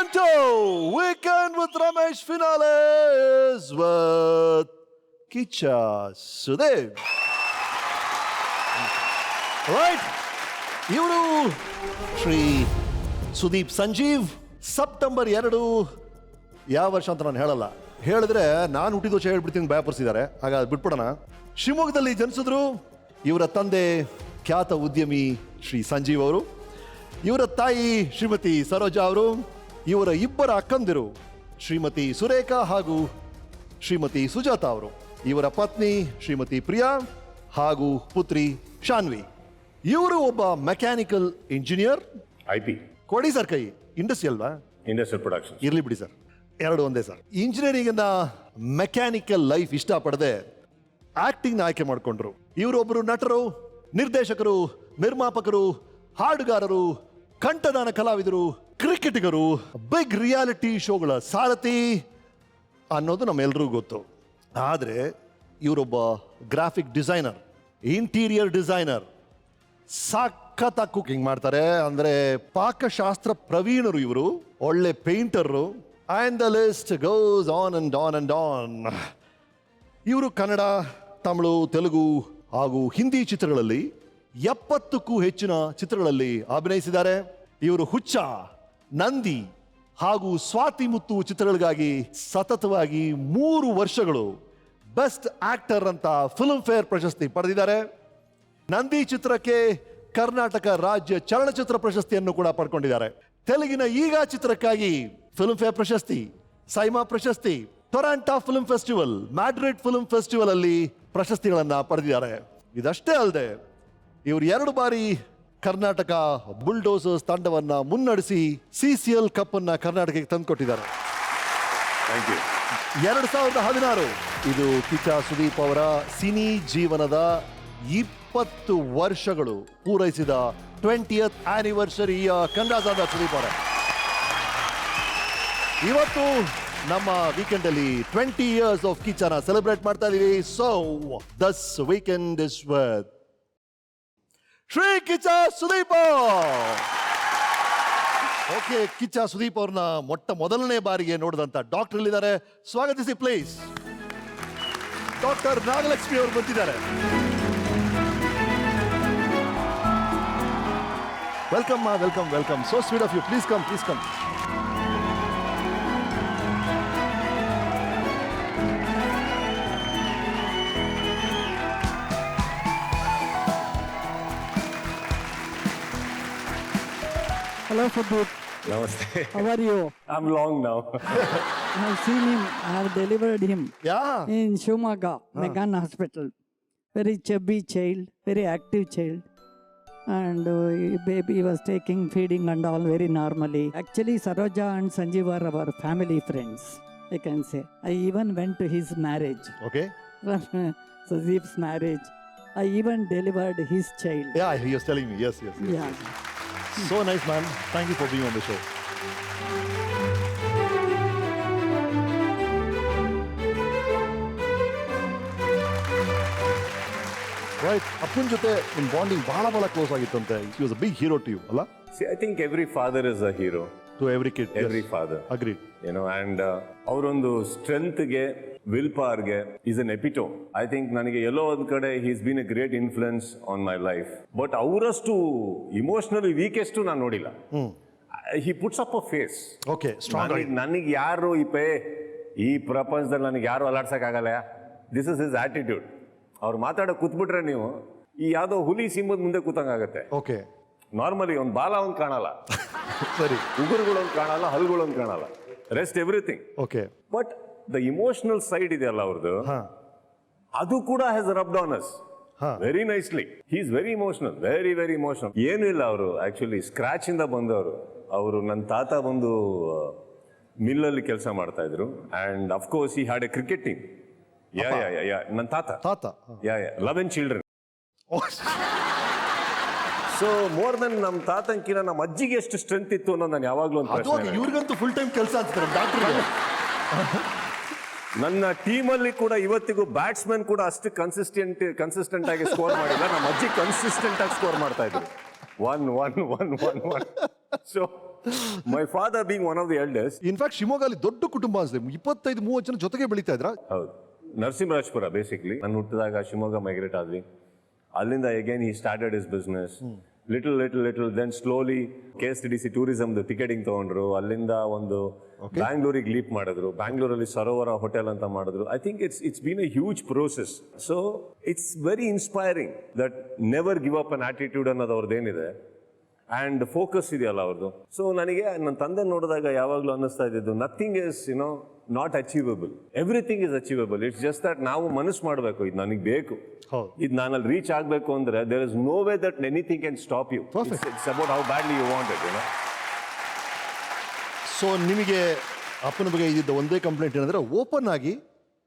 Season 2 Weekend with Ramesh finales with Kicha Sudeep. Right? ಇವರು Shri Sudeep Sanjeev. September 2 ಯಾವ ವರ್ಷ ಅಂತ ನಾನು ಹೇಳಲ್ಲ, ಹೇಳಿದ್ರೆ ನಾನು ಹುಟ್ಟಿದ ವರ್ಷ ಹೇಳ್ಬಿಡ್ತೀನಿ, ಭಯಪಡಿಸಿದ್ದಾರೆ. ಹಾಗಾಗಿ ಬಿಟ್ಬಿಡೋಣ. ಶಿವಮೊಗ್ಗದಲ್ಲಿ ಜನಿಸಿದ್ರು. ಇವರ ತಂದೆ ಖ್ಯಾತ ಉದ್ಯಮಿ ಶ್ರೀ ಸಂಜೀವ್ ಅವರು, ಇವರ ತಾಯಿ ಶ್ರೀಮತಿ ಸರೋಜಾ ಅವರು, ಇವರ ಇಬ್ಬರ ಅಕ್ಕಂದಿರು ಶ್ರೀಮತಿ ಸುರೇಖಾ ಹಾಗೂ ಶ್ರೀಮತಿ ಸುಜಾತಾ ಅವರು, ಇವರ ಪತ್ನಿ ಶ್ರೀಮತಿ ಪ್ರಿಯಾ ಹಾಗೂ ಪುತ್ರಿ ಶಾನ್ವಿ. ಇವರು ಒಬ್ಬ ಮೆಕ್ಯಾನಿಕಲ್ ಇಂಜಿನಿಯರ್. IP ಕೊಡಿ ಸರ್ ಕೈ. ಇಂಡಸ್ಟ್ರಿ ಅಲ್ವಾ? Industrial production. ಇರ್ಲಿ ಬಿಡಿ ಸರ್, ಎರಡು ಒಂದೇ ಸರ್. ಇಂಜಿನಿಯರಿಂಗ್ ಮೆಕ್ಯಾನಿಕಲ್ ಲೈಫ್ ಇಷ್ಟಪಡದೆ ಆಕ್ಟಿಂಗ್ ಆಯ್ಕೆ ಮಾಡಿಕೊಂಡ್ರು. ಇವರೊಬ್ಬರು ನಟರು, ನಿರ್ದೇಶಕರು, ನಿರ್ಮಾಪಕರು, ಹಾಡುಗಾರರು, ಕಂಠದಾನ ಕಲಾವಿದರು, ಕ್ರಿಕೆಟಿಗರು, ಬಿಗ್ ರಿಯಾಲಿಟಿ ಶೋಗಳ ಸಾರಥಿ ಅನ್ನೋದು ನಮ್ಮೆಲ್ಲರಿಗೂ ಗೊತ್ತು. ಆದರೆ ಇವರೊಬ್ಬ ಗ್ರಾಫಿಕ್ ಡಿಸೈನರ್, ಇಂಟೀರಿಯರ್ ಡಿಸೈನರ್, ಸಖತ್ತಾಗಿ ಕುಕಿಂಗ್ ಮಾಡ್ತಾರೆ. ಅಂದರೆ ಪಾಕಶಾಸ್ತ್ರ ಪ್ರವೀಣರು ಇವರು, ಒಳ್ಳೆ painter. And the list goes on and on and on. ಇವರು ಕನ್ನಡ, ತಮಿಳು, ತೆಲುಗು ಹಾಗೂ ಹಿಂದಿ ಚಿತ್ರಗಳಲ್ಲಿ 70ಕ್ಕೂ ಹೆಚ್ಚಿನ ಚಿತ್ರಗಳಲ್ಲಿ ಅಭಿನಯಿಸಿದ್ದಾರೆ. ಇವರು ಹುಚ್ಚ, ನಂದಿ ಹಾಗೂ ಸ್ವಾತಿ ಮುತ್ತು ಚಿತ್ರಗಳಿಗಾಗಿ ಸತತವಾಗಿ 3 ವರ್ಷಗಳು ಬೆಸ್ಟ್ ಆಕ್ಟರ್ ಅಂತ ಫಿಲ್ಮ್ ಫೇರ್ ಪ್ರಶಸ್ತಿ ಪಡೆದಿದ್ದಾರೆ. ನಂದಿ ಚಿತ್ರಕ್ಕೆ ಕರ್ನಾಟಕ ರಾಜ್ಯ ಚಲನಚಿತ್ರ ಪ್ರಶಸ್ತಿಯನ್ನು ಕೂಡ ಪಡ್ಕೊಂಡಿದ್ದಾರೆ. ತೆಲುಗಿನ ಈಗ ಚಿತ್ರಕ್ಕಾಗಿ ಫಿಲ್ಮ್ ಫೇರ್ ಪ್ರಶಸ್ತಿ, ಸೈಮಾ ಪ್ರಶಸ್ತಿ, Toronto film festival, Madrid film festival ಅಲ್ಲಿ ಪ್ರಶಸ್ತಿಗಳನ್ನ ಪಡೆದಿದ್ದಾರೆ. ಇದಷ್ಟೇ ಅಲ್ಲದೆ ಇವರು 2 ಬಾರಿ ಕರ್ನಾಟಕ ಬುಲ್ಡೋಸರ್ಸ್ ತಂಡವನ್ನ ಮುನ್ನಡೆಸಿ CCL ಕಪ್ ಅನ್ನ ಕರ್ನಾಟಕಕ್ಕೆ ತಂದುಕೊಟ್ಟಿದ್ದಾರೆ. 2016 ಇದು ಕಿಚ್ಚ ಸುದೀಪ್ ಅವರ ಸಿನಿ ಜೀವನದ 20 ವರ್ಷಗಳು ಪೂರೈಸಿದ 20th ಆನಿವರ್ಸರಿಯ ಕನ್ನಡ ಸುದೀಪ್ ಅವರ. ಇವತ್ತು ನಮ್ಮ ವೀಕೆಂಡ್ ಅಲ್ಲಿ 20 years ಆಫ್ ಕಿಚ್ಚನ ಸೆಲೆಬ್ರೇಟ್ ಮಾಡ್ತಾ ಇದೀವಿ. So this weekend is with Shri Kichcha Sudeep. Okay, Kichcha Sudeep ಅವ್ರನ್ನ ಮೊದಲನೇ ಬಾರಿಗೆ ನೋಡಿದಂತ ಡಾಕ್ಟರ್ ಇಲ್ಲಿದ್ದಾರೆ. ಸ್ವಾಗತಿಸಿ ಪ್ಲೀಸ್. ಡಾಕ್ಟರ್ ನಾಗಲಕ್ಷ್ಮಿ ಅವರು ಬಂದಿದ್ದಾರೆ. Welcome welcome welcome. So sweet of you. Please come, please come. Hello, Sudeep. Namaste. How are you? I'm long now. I have seen him. I have delivered him Yeah. in Shumaga, Megan Hospital. Very chubby child, very active child. And baby was taking feeding and all very normally. Actually, Saroja and Sanjeev are our family friends, I can say. I even went to his marriage. Okay. Sudeep's marriage. I even delivered his child. Yeah, he was telling me. Yes, yes, yes. Yeah. So nice, man. Thank you for being on the show. Right. ಅಪ್ಪನ ಜೊತೆ ನಿಮ್ಮ bonding ಬಹಳ close ಆಗಿತ್ತಂತೆ. He was a big hero to you, ಅಲ್ಲ? See, I think every father is a hero. To every kid. Every yes. father. Agreed. You know, and ಅವರೊಂದು ಸ್ಟ್ರೆಂತ್ಗೆ, will ಪವರ್ಗೆ is an epitome. I think ನನಗೆ ಎಲ್ಲೋ ಒಂದು ಕಡೆ he's been a great influence on my life. But ಅವರಷ್ಟು emotionally weakest ನಾನು ನೋಡಿಲ್ಲ. He puts up a face. Okay, strong. ನನಗೆ ಯಾರು ಈ ಪ್ರಪಂಚದಲ್ಲಿ ನನಗೆ ಯಾರು ಅಲಾಡ್ಸಕ್ಕಾಗಲ್ಲ. This is his attitude. ಅವ್ರು ಮಾತಾಡೋ ಕೂತ್ಬಿಟ್ರೆ ನೀವು ಈ ಯಾವುದೋ ಹುಲಿ ಸಿಂಹದ ಮುಂದೆ ಕೂತಂಗಾಗತ್ತೆ. ಓಕೆ. ನಾರ್ಮಲಿ ಒಂದು ಬಾಲ ಒಂದು ಕಾಣಲ್ಲ, ಸರಿ, ಉಗುರುಗಳೊಂದು ಕಾಣಲ್ಲ, ಹಲ್ಗಳೊಂದು ಕಾಣಲ್ಲ, rest everything. Okay. But the emotional side ಇದೆಯಲ್ಲ ಅವ್ರದ್ದು, ಅದು ಕೂಡ has rubbed on us very nicely. He is very emotional, very very emotional. ಏನೂ ಇಲ್ಲ, ಅವರು ಆಕ್ಚುಲಿ ಸ್ಕ್ರಾಚ್ ಇಂದ ಬಂದವರು. ಅವರು ನನ್ನ ತಾತ ಬಂದು ಮಿಲ್ಲಲ್ಲಿ ಕೆಲಸ ಮಾಡ್ತಾ ಇದ್ರು. And of course he had A cricket team. ನನ್ನ ತಾತ 11 ಚಿಲ್ಡ್ರನ್. ಸೊ ಮೋರ್ ದನ್ ನಮ್ಮ ತಾತಂಕಿನ ನಮ್ಮ ಅಜ್ಜಿಗೆ ಎಷ್ಟು ಸ್ಟ್ರೆಂತ್ ಇತ್ತು ಅನ್ನೋದು ನಾನು ಯಾವಾಗ್ಲೂ ಒಂದು ಇವ್ರಿಗಂತೂ ಫುಲ್ ಟೈಮ್ ಕೆಲಸ ಅಂತಾರೆ ಡಾಕ್ಟರ್. ನನ್ನ ಟೀಮಲ್ಲಿ ಕೂಡ ಇವತ್ತಿಗೂ ಬ್ಯಾಟ್ಸ್ಮನ್ ಕೂಡ ಅಷ್ಟು ಕನ್ಸಿಸ್ಟೆಂಟ್ ಆಗಿ ಸ್ಕೋರ್ ಮಾಡಿಲ್ಲ. ನಮ್ಮ ಅಜ್ಜಿ ಕನ್ಸಿಸ್ಟೆಂಟ್ ಆಗಿ ಸ್ಕೋರ್ ಮಾಡ್ತಾ ಇದ್ರು. 1 1 1 1 1. So My father being one of the eldest. In fact ಶಿವಮೊಗ್ಗಲ್ಲಿ ದೊಡ್ಡ ಕುಟುಂಬ ಅನ್ಸುತ್ತೆ, 25-30 ಜನ ಜೊತೆಗೆ ಬೆಳೀತಾ ಇದ್ರ. ಹೌದು, ನರಸಿಂಹರಾಜಪುರ ಬೇಸಿಕ್ಲಿ. ನಾನು ಹುಟ್ಟಿದಾಗ ಶಿವಮೊಗ್ಗ ಮೈಗ್ರೇಟ್ ಆದ್ವಿ. ಅಲ್ಲಿಂದ again he started his business. Little then slowly KSTDC tourism ticketing ತಗೊಂಡ್ರು. ಅಲ್ಲಿಂದ ಒಂದು ಬ್ಯಾಂಗ್ಳೂರಿಗೆ ಲೀಪ್ ಮಾಡಿದ್ರು. ಬ್ಯಾಂಗ್ಳೂರಲ್ಲಿ ಸರೋವರ ಹೋಟೆಲ್ ಅಂತ ಮಾಡಿದ್ರು. I think it's been a huge process. So it's very inspiring that never give up and attitude ಅನ್ನೋದು ಅವ್ರದ್ದೇನಿದೆ ಆ್ಯಂಡ್ ಫೋಕಸ್ ಇದೆಯಲ್ಲ ಅವ್ರದ್ದು. ಸೊ ನನಗೆ ನನ್ನ ತಂದೆ ನೋಡಿದಾಗ ಯಾವಾಗಲೂ ಅನ್ನಿಸ್ತಾ ಇದ್ದಿದ್ದು, nothing is not achievable, everything is achievable. It's just that ನಾವು ಮನಸ್ಸು ಮಾಡಬೇಕು, ಇದು ನನಗೆ ಬೇಕು, ಇದು ನಾನಲ್ಲಿ ರೀಚ್ ಆಗಬೇಕು ಅಂದ್ರೆ there is no way that anything can stop you. It's about how badly you want it. So ನಿಮಗೆ ಅಪ್ಪನ ಬಗ್ಗೆ ಇದ್ದಿದ್ದ ಒಂದೇ ಕಂಪ್ಲೇಂಟ್ ಏನಂದ್ರೆ, ಓಪನ್ ಆಗಿ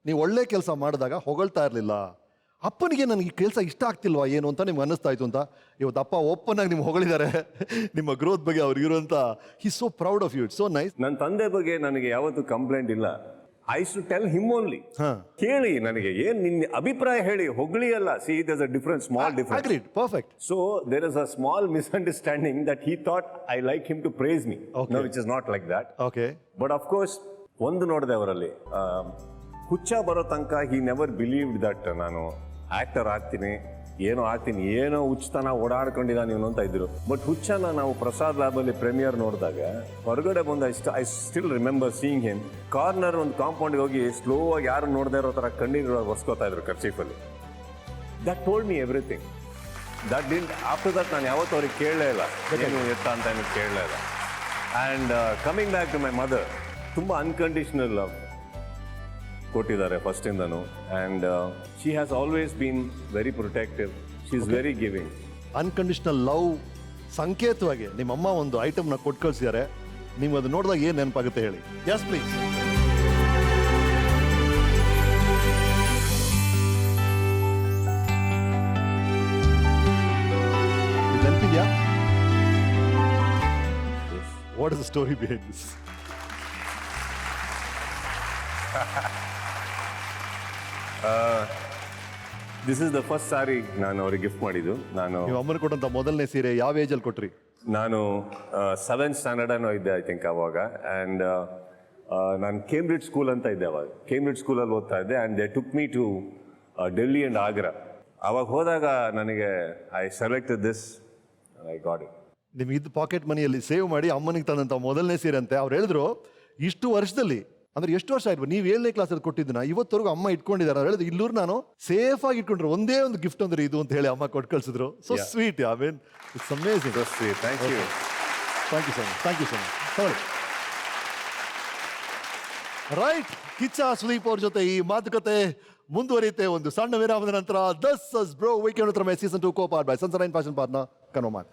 ನೀವು ಒಳ್ಳೆ ಕೆಲಸ ಮಾಡಿದಾಗ ಹೊಗಳ್ತಾ ಇರಲಿಲ್ಲ. ಅಪ್ಪನಿಗೆ ನನಗೆ ಈ ಕೆಲಸ ಇಷ್ಟ ಆಗ್ತಿಲ್ವಾ ಏನು ಅಂತ ನಿಮ್ಗೆ ಅನ್ನಿಸ್ತಾ ಇತ್ತು ಅಂತ. ಇವತ್ತು ಅಪ್ಪ ಓಪನ್ ಆಗಿ ನಿಮ್ಗೆ ಹೊಗಳಿದ್ದಾರೆ ನಿಮ್ಮ ಗ್ರೋತ್ ಬಗ್ಗೆ ಅವ್ರಿಗಿರುವಂತ. He so proud of you, it's so nice. ನನ್ನ ತಂದೆ ಬಗ್ಗೆ ನನಗೆ ಯಾವತ್ತೂ ಕಂಪ್ಲೇಂಟ್ ಇಲ್ಲ. ಐ ಶು ಟೆಲ್ ಹಿಮ್ ಓನ್ಲಿ, ಕೇಳಿ ನನಗೆ ಏನ್ ನಿನ್ನ ಅಭಿಪ್ರಾಯ ಹೇಳಿ, ಹೊಗಳಿ ಅಲ್ಲ. See there is a difference, small difference. Agreed, perfect. So there is a small misunderstanding that he thought I like him to praise me. Okay. No, which is not like that. Okay. But of course, ಒಂದು ನೋಡಿದೆ ಅವರಲ್ಲಿ, ಹುಚ್ಚ ಬರೋ ತನಕ he never believed that ನಾನು actor ಆಗ್ತೀನಿ, ಏನೋ ಹುಚ್ಚತನ ಓಡಾಡ್ಕೊಂಡಿದ್ದಾನೆ ಇವನು ಅಂತ ಇದ್ರು. ಬಟ್ ಹುಚ್ಚನ ನಾವು ಪ್ರಸಾದ್ ಲ್ಯಾಬಲ್ಲಿ ಪ್ರೀಮಿಯರ್ ನೋಡಿದಾಗ ಹೊರಗಡೆ ಬಂದ I still remember seeing him corner ಒಂದು ಕಾಂಪೌಂಡ್ಗೆ ಹೋಗಿ ಸ್ಲೋ ಆಗಿ ಯಾರು ನೋಡದೇ ಇರೋ ಥರ ಕಣ್ಣೀರು ಒರೆಸ್ಕೋತಾ ಇದ್ರು ಕರ್ಚೀಫಲ್ಲಿ. That told me everything. That didn't after that ನಾನು ಯಾವತ್ತೂ ಅವ್ರಿಗೆ ಕೇಳಲೇ ಇಲ್ಲ, ಏನು ಎತ್ತ ಅಂತ ಏನು ಕೇಳಲೇ ಇಲ್ಲ. And coming back to my mother, ತುಂಬ ಅನ್ಕಂಡೀಷನಲ್ ಲವ್ ಕೊಟ್ಟಿದ್ದಾರೆ ಫಸ್ಟಿಂದನು. And she has always been very protective, she is very giving. Unconditional love ಸಂಕೇತವಾಗಿ ನಿಮ್ಮಮ್ಮ ಒಂದು ಐಟಮ್ನ ಕೊಟ್ಟು ಕಳಿಸಿದ್ದಾರೆ. ನೀವು ಅದು ನೋಡಿದಾಗ ಏನು ನೆನಪಾಗುತ್ತೆ ಹೇಳಿ. Yes please. ನೆನಪಿದ್ಯಾ? What is the story behind this? This is the first sari ನಾನು ಅವ್ರಿಗೆ ಗಿಫ್ಟ್ ಮಾಡಿದ್ದು. ನೀವು ಅಮ್ಮನ ಕೊಟ್ಟಂತ ಮೊದಲನೇ ಸೀರೆ ಯಾವ ಏಜಲ್ಲಿ ಕೊಟ್ರಿ? ನಾನು 7th ಸ್ಟ್ಯಾಂಡರ್ಡ್ ಅನ್ನೋ ಇದ್ದೆ ಐ ಥಿಂಕ್ ಅವಾಗ. ಆ್ಯಂಡ್ ನಾನು ಕೇಂಬ್ರಿಡ್ಜ್ ಸ್ಕೂಲ್ ಅಂತ ಇದ್ದೆ ಅವಾಗ. ಕೇಂಬ್ರಿಡ್ಜ್ ಸ್ಕೂಲಲ್ಲಿ ಓದ್ತಾ ಇದ್ದೆ. And they took me to Delhi and Agra. ಅವಾಗ ಹೋದಾಗ ನನಗೆ I selected this, I got it. ನಿಮ್ಗೆ ಇದ್ದು ಪಾಕೆಟ್ ಮನಿಯಲ್ಲಿ ಸೇವ್ ಮಾಡಿ ಅಮ್ಮನಿಗೆ ತಂದಂಥ ಮೊದಲನೇ ಸೀರೆ ಅಂತೆ. ಅವ್ರು ಹೇಳಿದ್ರು ಇಷ್ಟು ವರ್ಷದಲ್ಲಿ, ಅಂದ್ರೆ ಎಷ್ಟು ವರ್ಷ ಆಯ್ತು ನೀವು 7ನೇ ಕ್ಲಾಸಲ್ಲಿ ಕೊಟ್ಟಿದ್ದನ್ನ ಇವತ್ತವರೆಗೂ ಅಮ್ಮ ಇಟ್ಕೊಂಡಿದ್ದಾರೆ. ಅವ್ರು ಹೇಳಿದ್ರು ಇಲ್ಲೂರು ನಾನು ಸೇಫ್ ಆಗಿ ಇಟ್ಕೊಂಡ್ರು, ಒಂದೇ ಒಂದು ಗಿಫ್ಟ್ ಅಂದ್ರೆ ಇದು ಅಂತ ಹೇಳಿ ಅಮ್ಮ ಕೊಟ್ಟು ಕಳ್ಸಿದ್ರು. So sweet. I mean it's amazing. Thank you. Thank you so much. Thank you so much. Sorry. Right, Kichcha Sudeep ಅವ್ರ ಜೊತೆ ಈ ಮಾತುಕತೆ ಮುಂದುವರಿಯುತ್ತೆ ಒಂದು ಸಣ್ಣ ವಿರಾಮದ ನಂತರ. This is bro weekend season 2 co-powered by Sunshine Fashion Partner Kanoman.